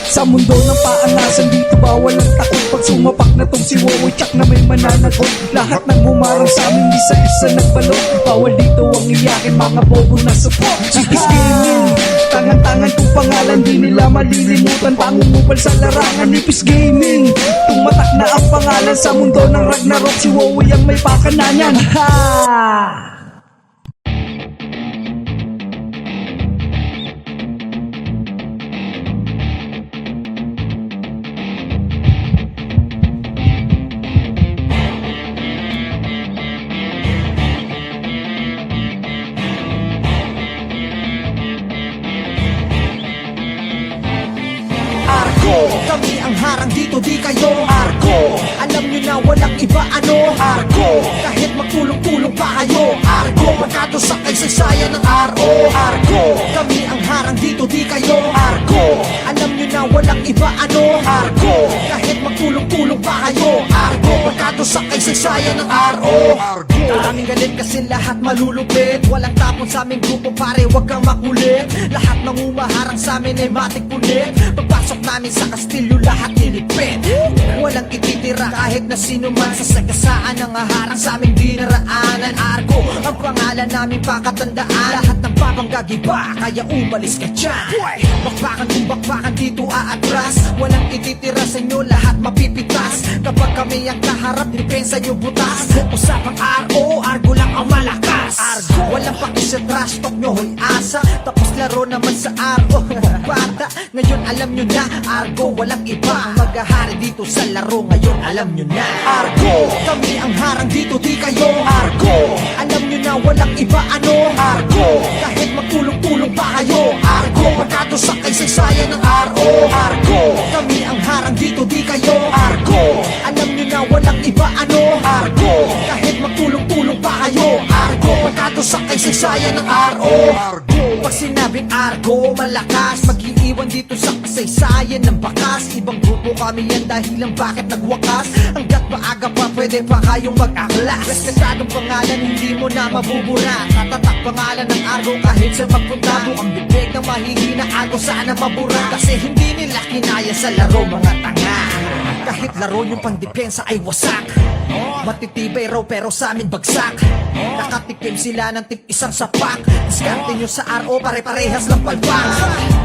Sa mundo ng paanasan dito bawal ang takot. Pag sumapak na tong si Wowoy, tsak na may mananagot. Lahat ng humarang sa amin isa-isa nagbalot. Bawal dito ang iyakin, mga bobo na support. Chikis Gaming, tangan-tangan kong pangalan, di nila malilimutan. Pangungupal sa larangan, Nipis Gaming. Tumatak na ang pangalan sa mundo ng Ragnarok. Si Wowoy ang may pakananan. Ha! Kami ang harang dito, di kayo Argo. Alam nyo na walang iba ano Argo. Kahit magtulong-tulong pa kayo Argo. Pagkato sa kaysaysayan ng RO Argo. Kami ang harang dito, di kayo Argo. Alam nyo na walang iba ano Argo. Kahit magtulong-tulong pa kayo Argo. Pagkato sa kaysaysayan ng RO Argo. Daming galit kasi lahat malulupit. Walang tapon sa aming grupo pare, wag kang makulit. Lahat ng umaharang sa amin ay matik pulit. Pagpasok namin sa kastilyo lahat nilipit. Walang ititira kahit na sino man. Sa sagasaan ng haharang sa aming dinaraanan. Argo ang pangalan namin pakatandaan. Lahat ng papanggagiba kaya umalis ka dyan. Bakbakan kung bakbakan dito aatras. Walang ititira sa inyo, lahat mapipitas. Kapag kami ang kaharap, depensa nyo butas. Usapang RO, Argo lang ang malakas. Argo, walang pakis sa trash talk nyo, hoy asa. Tapos laro naman sa RO. Bata, ngayon alam nyo na Argo, walang iba ang maghahari dito sa laro. Ngayon alam nyo na Argo, kami ang harang dito, di kayo Argo. Alam nyo na walang iba ano Argo. Kahit magtulong-tulong pa kayo Argo. Pagkato sa kaysaysayan ng RO Argo. Kami ang harang dito, di kayo Argo. Alam nyo na walang iba ano Argo. Kahit magtulong-tulong pa kayo Argo. Pagkato sa kaysaysayan ng RO Argo. Pag sinabing Argo, malakas mag-iiwan dito sa kasaysayan ng bakas. Ibang grupo kami yan dahilan bakit nagwakas. Hanggat maaga pa pwede pa kayong mag-aklas. Respetadong pangalan hindi mo na mabubura. Tatatak pangalan ng Argo kahit sa magpunta. Ang bibig ng mahihina Argo sana mabura. Kasi hindi nila kinaya sa laro mga tanga. Kahit laro yung pangdepensa ay wasak. Matitibay raw pero sa amin bagsak. Nakatikim sila ng tip isang sapak. Diskarte nyo sa RO pare-parehas ng palpang.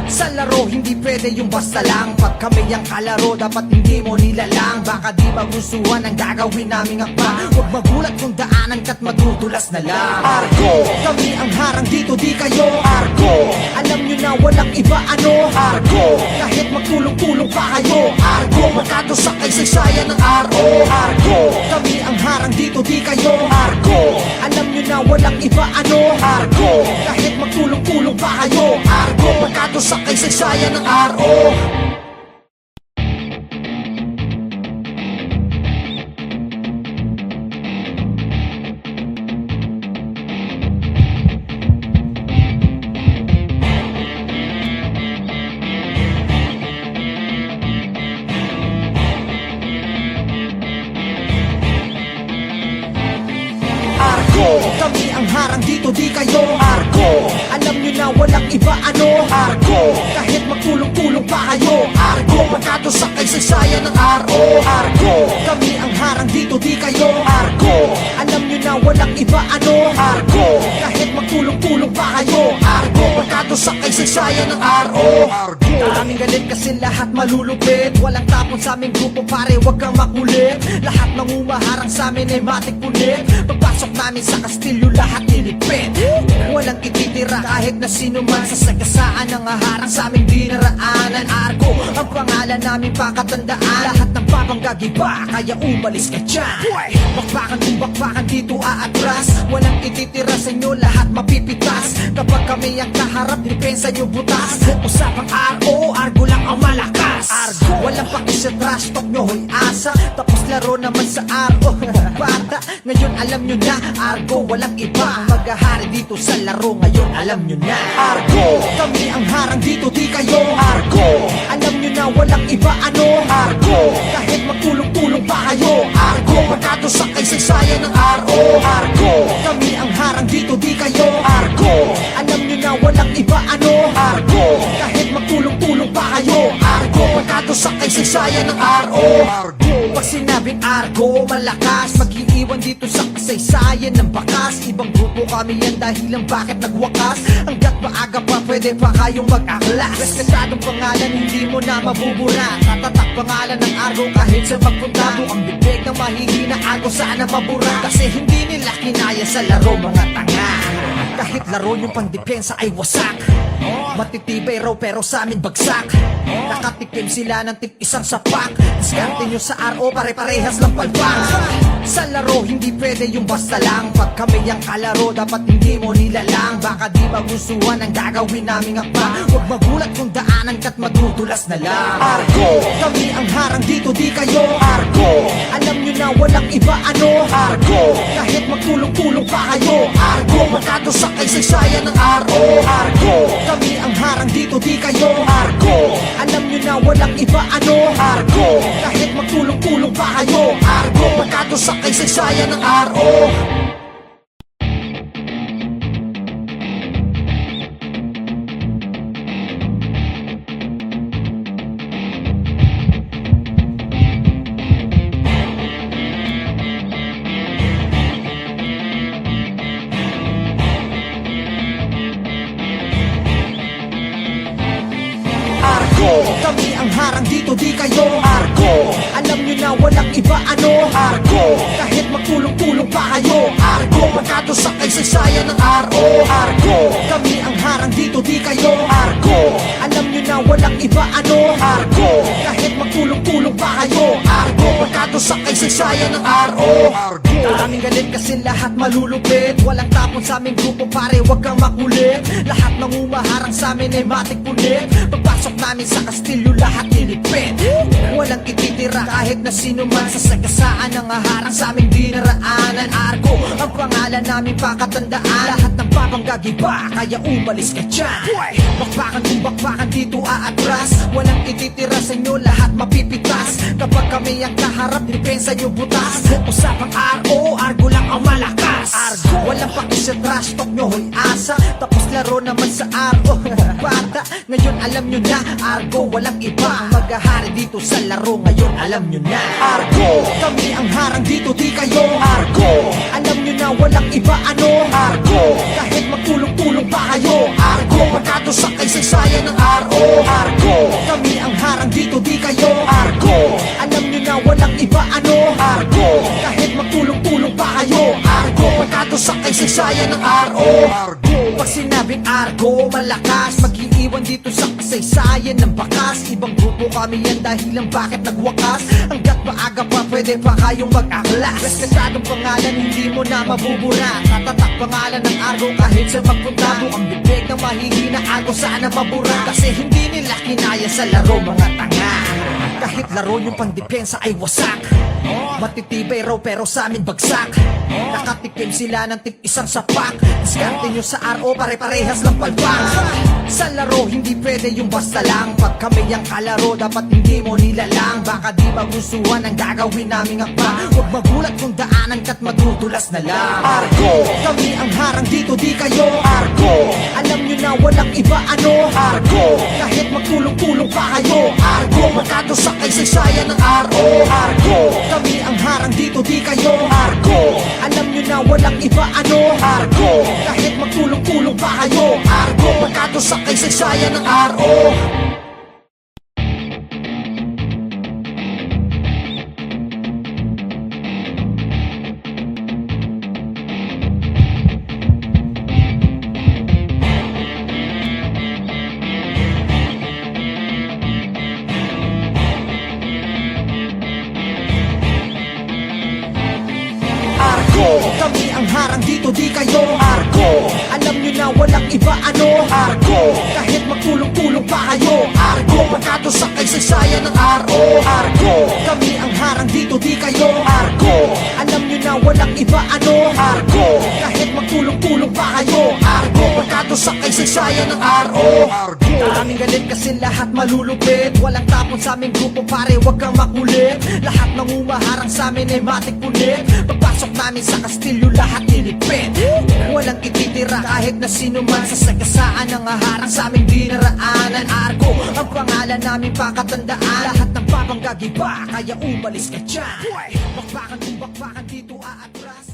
Sa laro hindi pwede yung basta lang. Pag kami ang kalaro dapat hindi mo nilalang. Baka di magustuhan ang gagawin naming akba. Huwag magulat kung daanan ka't madudulas na lang. Argo, kami ang harang dito, di kayo Argo. Alam nyo na walang iba ano Argo. Kahit magtulong-tulong pa kayo Argo. Magkato sa kaysaysayan ng RO Argo. Kami ang harang dito, di kayo Argo. Alam nyo na walang iba ano Argo. Kahit magtulong-tulong pa kayo Argo. Magkato sa kaysaysayan ng RO. Kami ang harang dito, di kayo Argo. Alam nyo na walang iba ano Argo. Kahit magtulong-tulong pa kayo Argo. Pagkato sa kaysaysayan ng RO Argo. Kami ang harang dito, di kayo Argo. Alam nyo na walang iba ano Argo. Kahit magtulong-tulong pa kayo Argo. Pagkato sa kaysaysayan ng RO Argo. Daming galit kasi lahat malulupit. Walang tapon sa aming grupo pare, wag kang makulit. Lahat ng umaharang sa amin ay matik pulit. Pagpasok namin sa kastilyo lahat nilipit. Walang ititira kahit na sino man. Sa sagasaan ng haharang sa aming dinaraanan. Argo ang pangalan namin pakatandaan. Lahat ng papanggagiba kaya umalis ka dyan. Bakbakan kung bakbakan dito aatras. Walang ititira sa inyo, lahat mapipitas. Kapag kami ang kaharap, depensa nyo butas. Usapang RO, Argo lang ang malakas. Argo, walang pakis sa trash talk nyo, hoy asa. Tapos laro naman sa RO. Bata, ngayon alam nyo na Argo, walang iba ang maghahari dito sa laro. Ngayon alam nyo na Argo, kami ang harang dito, di kayo Argo. Alam nyo na walang iba ano Argo. Kahit magtulong-tulong pa kayo Argo. Pagkato sa kaysaysayan ng RO Argo. Kami ang harang dito, di kayo Argo. Alam nyo na walang iba ano Argo. Kahit magtulong-tulong pa kayo Argo. Argo, pagkado sa kaysaysayan ng RO. Pag sinabing Argo, malakas mag-iiwan dito sa kasaysayan ng bakas. Ibang grupo kami yan dahilan bakit nagwakas. Hanggat maaga pa pwede pa kayong mag-aklas. Respetadong pangalan hindi mo na mabubura. Tatatak pangalan ng Argo kahit sa magpunta. Ang bibig ng mahihina Argo sana mabura. Kasi hindi nila kinaya sa laro mga tanga. Kahit laro yung pangdepensa ay wasak. Matitibay raw pero sa amin bagsak. Nakatikim sila ng tig-isang sapak. Diskarte nyo sa RO pare-parehas lang palpak. Sa laro hindi pwede yung basta lang. Pag kami ang kalaro dapat hindi mo nilalang. Baka di magustuhan ang gagawin naming akma. Huwag magulat kung daanan ka't madudulas na lang. Argo, kami ang harang dito di kayo. Argo, alam nyo na walang iba ano. Argo, kahit magtulong-tulong pa kayo. Argo, magkado sa kaysaysayan ng RO. Argo, kami ang harang dito di kayo. Argo, alam nyo na walang iba ano. Argo, kahit magtulong-tulong pa kayo. Argo, magkado sa kaysaysayan ng RO. Argo, kami ang harang dito di kayo. Argo, alam nyo na walang iba ano. Argo, kahit magtulong-tulong pa kayo. Argo, magkado sa kaysaysayan ng RO. Argo, kami ang harang dito di kayo. Argo, alam nyo na walang iba ano. Argo, kahit magtulong-tulong pa kayo. Argo, magkado sa kaysaysayan ng RO. Daming galit kasi lahat malulupit. Walang tapon sa aming grupo pare, wag kang makulit. Lahat ng umaharang sa amin ay matik punit. Pagpasok namin sa kastilyo lahat nilipit. Walang ititira kahit na sino man. Sa sagasaan ng haharang sa aming dinaraanan. Argo, ang pangalan namin pakatandaan. Lahat ng papanggagiba, kaya umalis ka dyan. Bakbakan kung bakbakan dito aatras. Walang ititira sa inyo, lahat mapipitas. Kapag kami ang kaharap, depensa nyo butas. Usapang RO, Argo lang ang malakas. Argo, walang paki sa trash talk nyo, hoy asa. Tapos laro naman sa RO, bata. Ngayon alam nyo na, Argo, walang iba ang maghahari dito sa laro. Ngayon alam nyo na, Argo, kami ang harang dito di kayo. Argo, alam nyo na walang iba ano. Argo, kahit magtulong-tulong pa kayo. Argo, magkado sa kaysaysayan ng RO. Argo, kami ang harang dito di kayo. Argo, alam nyo na walang iba ano. Argo, kahit magtulong-tulong pa kayo. Argo, magkado sa kaysaysayan ng RO. Pag sinabing Argo, malakas mag-iiwan dito sa kasaysayan ng bakas. Ibang grupo kami yan dahilan bakit nagwakas. Hanggat maaga pa pwede pa kayong mag-aklas. Respetadong pangalan hindi mo na mabubura. Tatatak pangalan ng Argo kahit sa magpunta. Ang bibig ng mahihina Argo sana mabura. Kasi hindi nila kinaya sa laro mga tanga. Kahit laro yung pangdepensa ay wasak. Matitibay raw pero sa amin bagsak. Nakatikim sila ng tig-isang sapak. Diskarte nyo sa RO pare-parehas lang palpak. Sa laro hindi pwede yung basta lang. Pag kami ang kalaro dapat hindi mo nilalang. Baka di magustuhan ang gagawin naming akma. Huwag magulat kung daanan ka't madudulas na lang. Argo, kami ang harang dito di kayo. Argo, alam nyo na walang iba ano. Argo, kahit magtulong-tulong pa kayo. Argo, magkado sa kaysaysayan ng RO. Argo, kami ang harang dito di kayo. Argo, alam nyo na walang iba ano. Argo, kahit magtulong-tulong pa kayo. Argo, magkado sa kaysaysayan ng RO. Argo, kami ang harang dito di kayo. Argo, alam nyo na walang iba ano. Argo, kahit magtulong-tulong pa kayo. Argo, magkado sa kaysaysayan ng RO. Argo, kami ang harang dito di kayo. Argo, alam nyo na walang iba ano. Argo, kahit magtulong-tulong pa kayo. Argo, magkado sa kaysaysayan ng RO. Daming galit kasi lahat malulupit. Walang tapon tapon sa aming grupo pare, wag kang makulit. Lahat ng umaharang sa amin ay matik punit. Pagpasok namin sa kastilyo, lahat nilipit. Walang ititira kahit na sino man. Sa sagasaan ng haharang sa aming dinaraanan. Argo, ang pangalan namin pakatandaan. Lahat ng babang gagiba, kaya umalis ka dyan. Bakbakan kung bakbakan dito aatras.